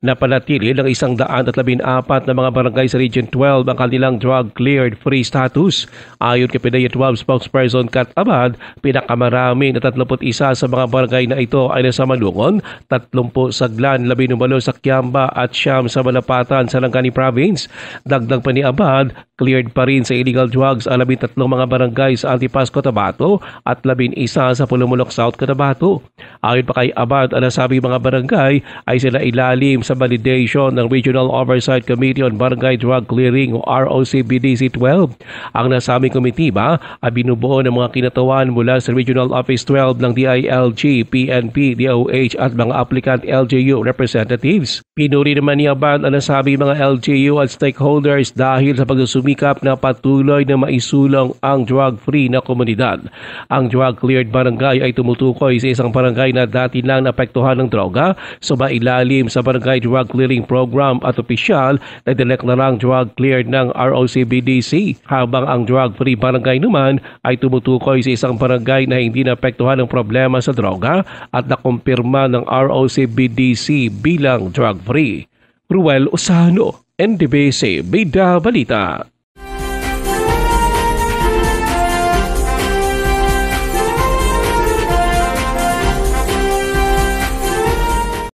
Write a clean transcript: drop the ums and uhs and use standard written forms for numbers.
Napanatili ng 114 na mga barangay sa Region 12 ang kanilang drug-cleared free status. Ayon kay PDEA 12 spokesperson Kat Abad, pinakamarami na 31 sa mga barangay na ito ay nasa Malungon, 30 sa Glan, 18 sa Kiamba at 9 sa Malapatan sa Langani Province. Dagdag pa ni Abad, cleared pa rin sa illegal drugs ang 13 mga barangay sa Antipas, Cotabato at 11 sa Pulumulok South, Cotabato. Ayon pa kay Abad, ang nasabing mga barangay ay sila ilalim sa validation ng Regional Oversight Committee on Barangay Drug Clearing o ROCBDC 12. Ang nasabing komitiba ay binubuo ng mga kinatawan mula sa Regional Office 12 ng DILG, PNP, DOH at mga applicant LGU representatives. Pinuri naman ni Abad ang nasabing mga LGU at stakeholders dahil sa pagsusumikap na patuloy na maisulong ang drug-free na komunidad. Ang drug-cleared barangay ay tumutukoy sa isang barangay na dati lang naapektuhan ng droga, sumailalim sa barangay drug clearing program at opisyal na dineklarang drug cleared ng ROCBDC, habang ang drug-free barangay naman ay tumutukoy sa isang barangay na hindi naapektuhan ng problema sa droga at nakumpirma ng ROCBDC bilang drug-free. Ruel Osano, NDBC, Bida Balita.